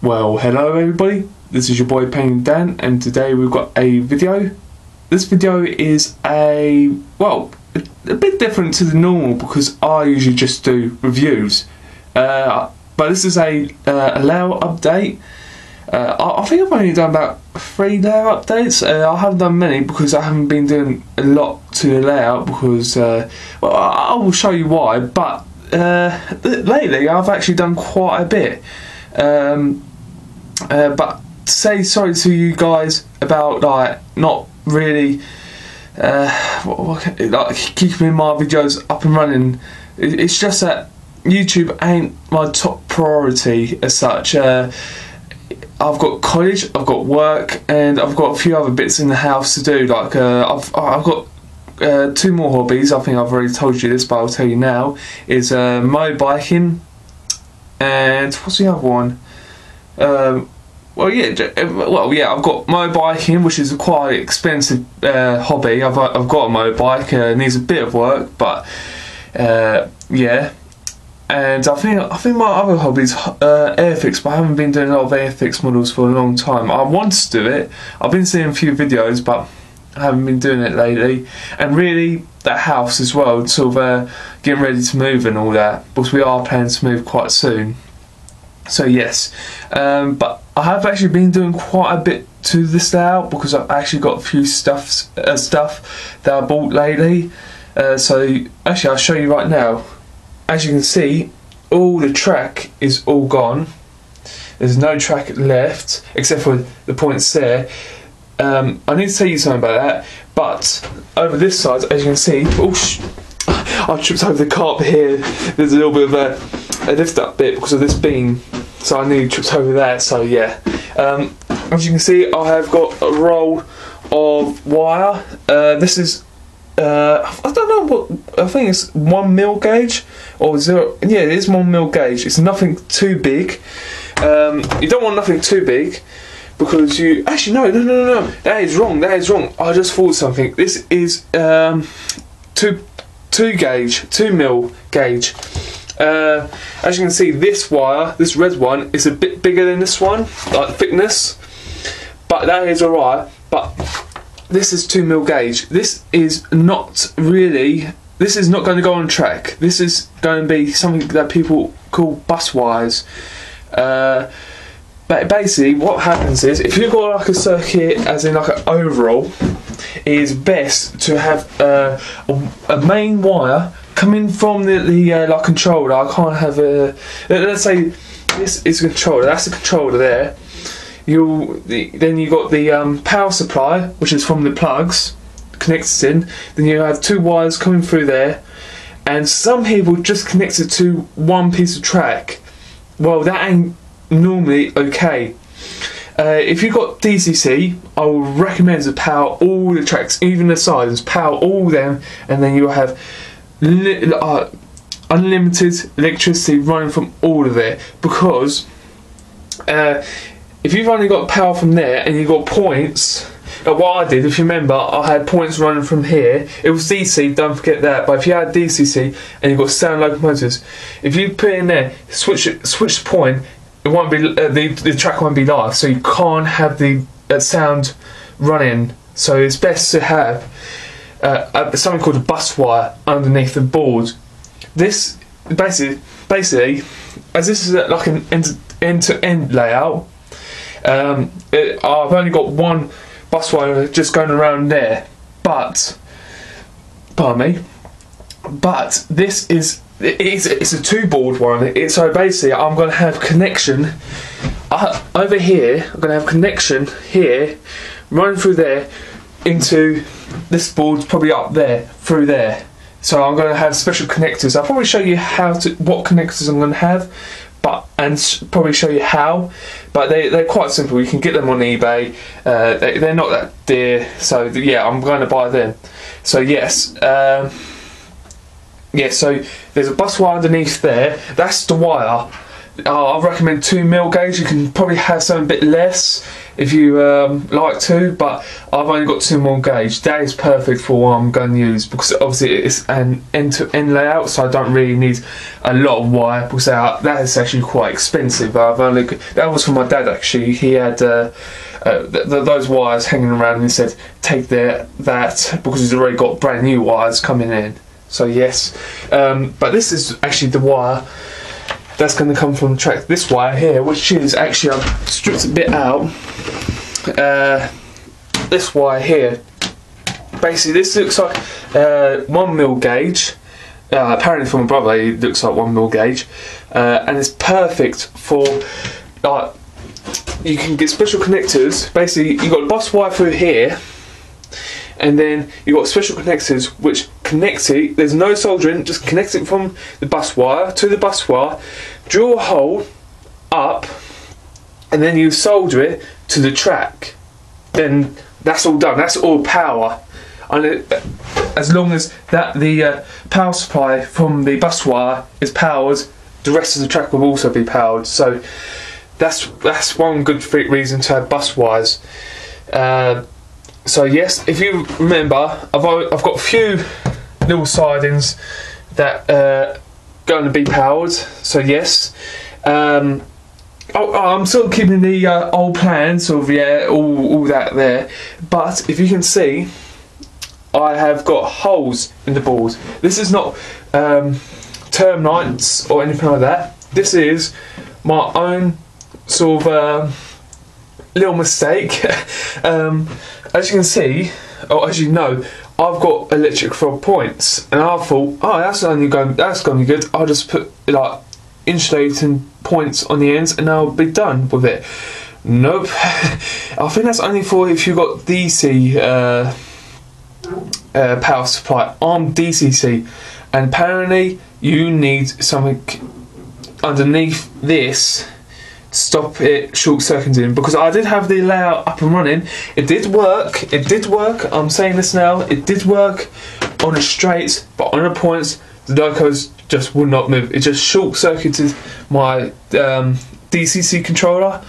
Well, hello everybody, this is your boy Pain Dan, and today we've got a video. This video is a bit different to the normal because I usually just do reviews. But this is a layout update. I think I've only done about 3 layout updates. I haven't done many because I haven't been doing a lot to the layout because, I will show you why, but lately I've actually done quite a bit. But to say sorry to you guys about not really keeping my videos up and running. It's just that YouTube ain't my top priority as such. I've got college, I've got work, and I've got a few other bits in the house to do. Like I've got 2 more hobbies. I think I've already told you this, but I'll tell you now. Is motorbiking, and what's the other one? I've got motorbiking, which is a quite expensive hobby. I've got a motorbike. Needs a bit of work, but yeah. And I think my other hobby's airfix, but I haven't been doing a lot of airfix models for a long time. I want to do it. I've been seeing a few videos, but I haven't been doing it lately. And really, that house as well, sort of getting ready to move and all that, because we are planning to move quite soon. So yes, but I have actually been doing quite a bit to this layout because I've actually got a few stuff that I bought lately. So actually I'll show you right now. As you can see, all the track is all gone. There's no track left except for the points there. I need to tell you something about that, but over this side, as you can see, I tripped over the carpet here. There's a little bit of a lift up bit because of this beam, so I nearly tripped over that. So yeah, as you can see, I have got a roll of wire. This is I don't know what, I think it's 1mm gauge or 0. Yeah, it is 1mm gauge. It's nothing too big. You don't want nothing too big because you actually no. That is wrong. I just thought something. This is 2 gauge, 2mm gauge. As you can see, this wire, this red one, is a bit bigger than this one, like thickness, but that is alright. But this is 2mm gauge. This is not going to go on track. This is going to be something that people call bus wires. But basically what happens is, if you've got like a circuit as in like an overall, it is best to have a main wire coming from the like controller. I can't have a, let's say this is a controller, that's the controller there. Then you got the power supply, which is from the plugs connected in. Then you have 2 wires coming through there, and some people just connect it to one piece of track. Well, that ain't normally okay. If you've got DCC, I would recommend to power all the tracks, even the sides, power all them, and then you'll have unlimited electricity running from all of there. Because if you've only got power from there and you've got points, what I did, if you remember, I had points running from here. It was DC, don't forget that. But if you had DCC and you've got sound locomotives, if you put it in there, switch the point, it won't be the track won't be live, so you can't have the sound running. So it's best to have something called a bus wire underneath the board. This basically, as this is like an end-to-end layout. I've only got 1 bus wire just going around there, but pardon me, but this is it's a 2 board one. So basically I'm going to have connection over here. I'm going to have connection here running through there into this board, probably up there through there. So I'm going to have special connectors. I'll probably show you what connectors I'm going to have, and probably show you how, but they're quite simple. You can get them on eBay. They're not that dear, so yeah, I'm going to buy them. So yes, so there's a bus wire underneath there. That's the wire. I recommend 2mm gauge. You can probably have something a bit less. if you like to, but I've only got 2 mil gauge. That is perfect for what I'm going to use, because obviously it's an end-to-end layout, so I don't really need a lot of wire, because that is actually quite expensive. That was for my dad actually. He had those wires hanging around, and he said take that, because he's already got brand new wires coming in. So yes, but this is actually the wire that's going to come from the track. This wire here, which is actually, I've stripped a bit out. This wire here, basically this looks like 1 mil gauge. Apparently for my brother it looks like 1 mil gauge, and it's perfect for, like, you can get special connectors. Basically you've got a bus wire through here, and then you've got special connectors which connect it. There's no soldering, just connect it from the bus wire to the bus wire, drill a hole up, and then you solder it to the track. Then that's all done. That's all power. And as long as the power supply from the bus wire is powered, the rest of the track will also be powered. So that's one good reason to have bus wires. So yes, if you remember, I've got a few little sidings that are going to be powered. So yes, I'm still keeping the old plans of all that there. But if you can see, I have got holes in the board. This is not termites or anything like that. This is my own sort of little mistake. As you can see, or as you know, I've got electric frog points, and I thought, oh, that's going to be good. I'll just put like insulating points on the ends, and I'll be done with it. Nope. I think that's only for if you've got DC power supply. I'm DCC, and apparently you need something underneath this. Stop it short-circuiting, because I did have the layout up and running. It did work. I'm saying this now. It did work on the straights, but on the points, the locos just would not move. It just short-circuited my DCC controller,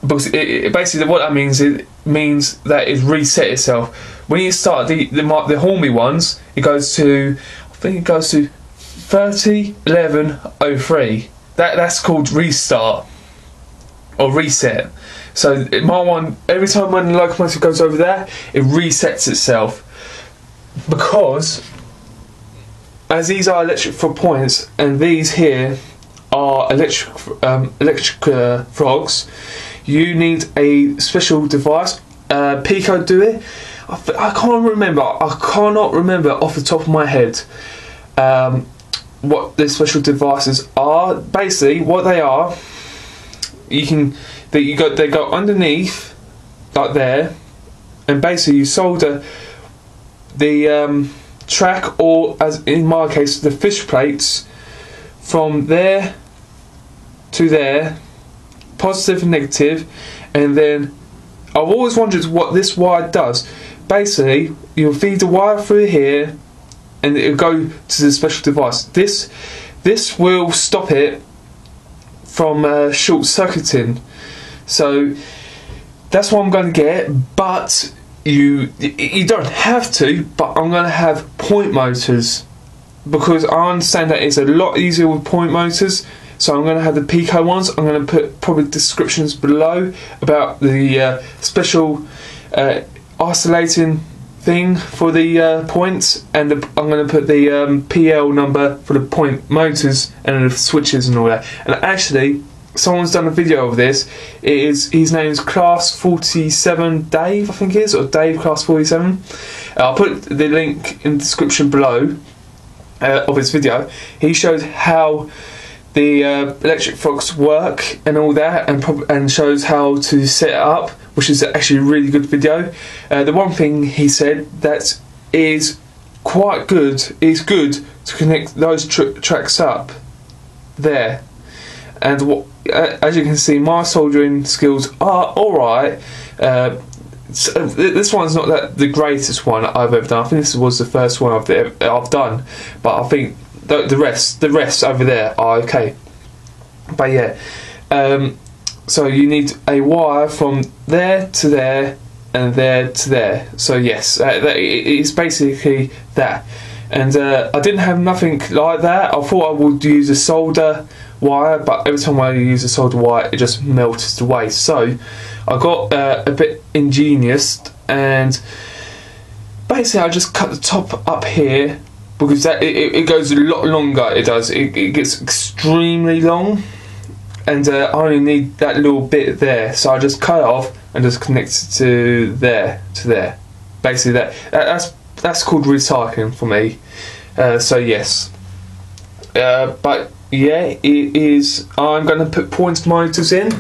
because it basically what that means, it means that it reset itself. When you start the Hornby ones, it goes to, I think it goes to 301103. That's called restart. Or reset. So my one, every time when the locomotive goes over there, it resets itself, because as these are electric frog points and these here are electric frogs, you need a special device. PECO do it. I can't remember. I cannot remember off the top of my head what the special devices are. Basically, what they are, they go underneath like there, and basically you solder the track, or as in my case the fish plates, from there to there, positive and negative. And then I've always wondered what this wire does. Basically you'll feed the wire through here, and it'll go to the special device. This will stop it from short-circuiting. So that's what I'm going to get. But you don't have to, but I'm going to have point motors, because I understand that it's a lot easier with point motors. So I'm going to have the PECO ones. I'm going to put probably descriptions below about the special oscillating thing for the points, and I'm going to put the PL number for the point motors and the switches and all that. And actually, someone's done a video of this. His name's Class 47 Dave, I think it is, or Dave Class 47. I'll put the link in the description below of his video. He showed how the electric frogs work and all that, and shows how to set it up, which is actually a really good video. The one thing he said that is quite good, is good to connect those tracks up there. And as you can see, my soldering skills are alright. This one's not the greatest one I've ever done. I think this was the first one I've done, but I think the rest over there are okay. But yeah, So you need a wire from there to there and there to there. So yes, it's basically that. And I didn't have nothing like that. I thought I would use a solder wire, but every time I use a solder wire it just melts away. So I got a bit ingenious, and basically I just cut the top up here, because that it goes a lot longer. It does. It gets extremely long, and I only need that little bit there. So I just cut it off and just connect it to there, Basically that's called recycling for me. So yes, but yeah, it is. I'm going to put point motors in,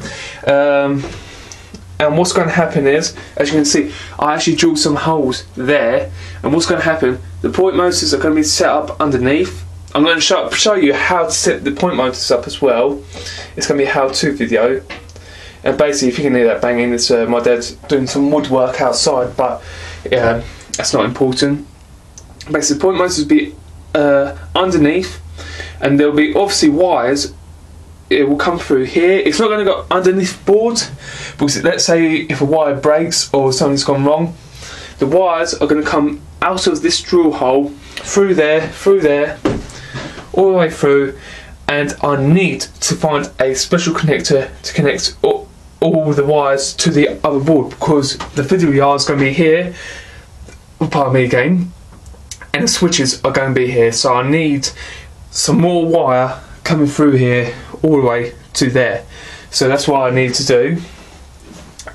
and what's going to happen is, as you can see, I actually drilled some holes there. And what's going to happen? The point motors are going to be set up underneath. I'm going to show you how to set the point motors up as well. It's going to be a how-to video. And basically, if you can hear that banging, it's my dad's doing some woodwork outside, but yeah, that's not important. Basically, the point motors will be underneath, and there'll be obviously wires. It will come through here. It's not going to go underneath the board, because let's say if a wire breaks or something's gone wrong, the wires are going to come out of this drill hole, through there, all the way through, and I need to find a special connector to connect all the wires to the other board, because the fiddle yard is going to be here, pardon me again, and the switches are going to be here. So I need some more wire coming through here all the way to there. So that's what I need to do.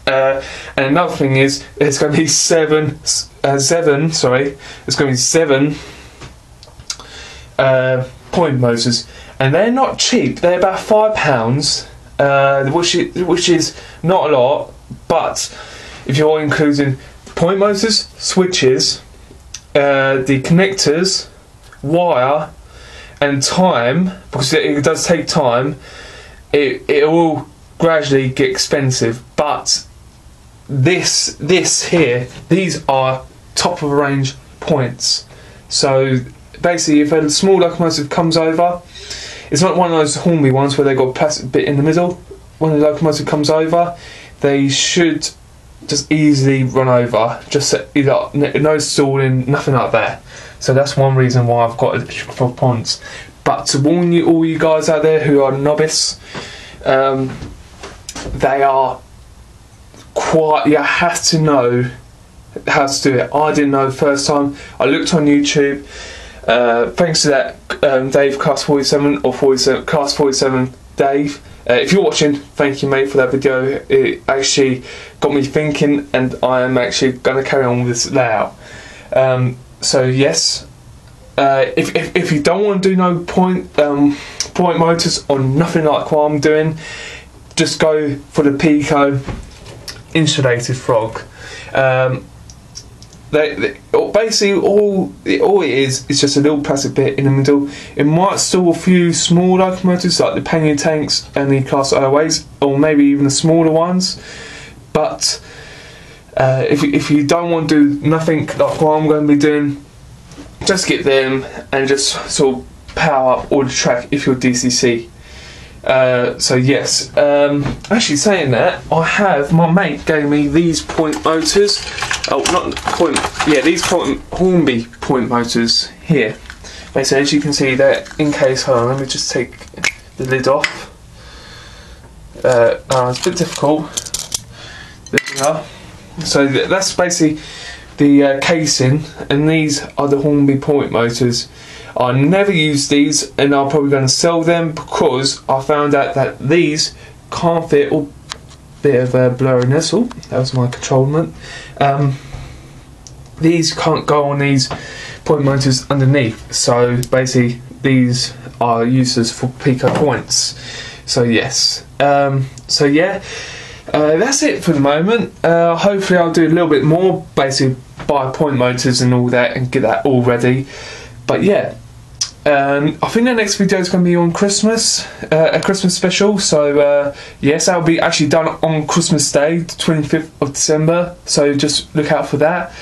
And another thing is, there's going to be seven point motors, and they're not cheap. They're about £5, which is not a lot, but if you're including point motors, switches, the connectors, wire, and time, because it does take time, it will gradually get expensive. But this here, these are top of the range points. So basically, if a small locomotive comes over, it's not one of those Hornby ones where they've got a plastic bit in the middle. When the locomotive comes over, they should just easily run over, just no stalling, nothing like that. So that's one reason why I've got for points. But to warn you, all you guys out there who are novice, they are quite, you have to know how to do it. I didn't know the first time. I looked on YouTube. Thanks to that Dave Class 47 or Class 47 Dave. If you're watching, thank you mate for that video. It actually got me thinking, and I am actually going to carry on with this layout. So yes, if you don't want to do no point motors or nothing like what I'm doing, just go for the PECO insulated frog. Basically all it is just a little plastic bit in the middle. It might store a few small locomotives like the pannier tanks and the Class OAs, or maybe even the smaller ones. But if you don't want to do nothing like what I'm going to be doing, just get them and just sort of power up all the track if you're DCC. So yes, actually saying that, my mate gave me these point motors. Oh, not point, yeah, these Hornby point motors here. Basically, as you can see, they're in case. Hold on, let me just take the lid off. It's a bit difficult. There we are. So that's basically the casing, and these are the Hornby point motors. I never use these, and I'm probably going to sell them because I found out that these can't fit. Oh, bit of blurriness. Oh, that was my controlment. These can't go on these point motors underneath. So basically, these are useless for PECO points. So yes. So yeah. That's it for the moment. Hopefully I'll do a little bit more, basically buy point motors and all that and get that all ready. But yeah, I think the next video is going to be on Christmas, a Christmas special. So yes, that'll be actually done on Christmas Day, the 25th of December. So just look out for that.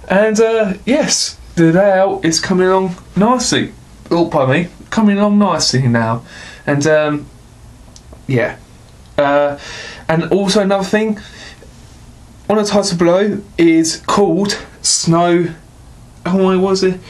And yes, the layout is coming along nicely. Oh, pardon me, coming along nicely now. And yeah. And also another thing, on the title below is called Snow. Oh, what was it?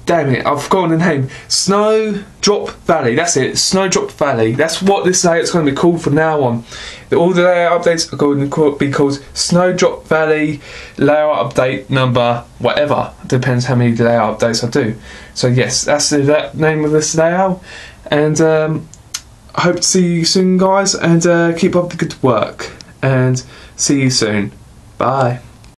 Damn it, I've forgotten the name. Snowdrop Valley. That's it. Snowdrop Valley. That's what this layout's going to be called from now on. All the layout updates are going to be called Snowdrop Valley layout update number whatever. Depends how many layout updates I do. So yes, that's the name of this layout. And I hope to see you soon, guys. And keep up the good work. And see you soon. Bye.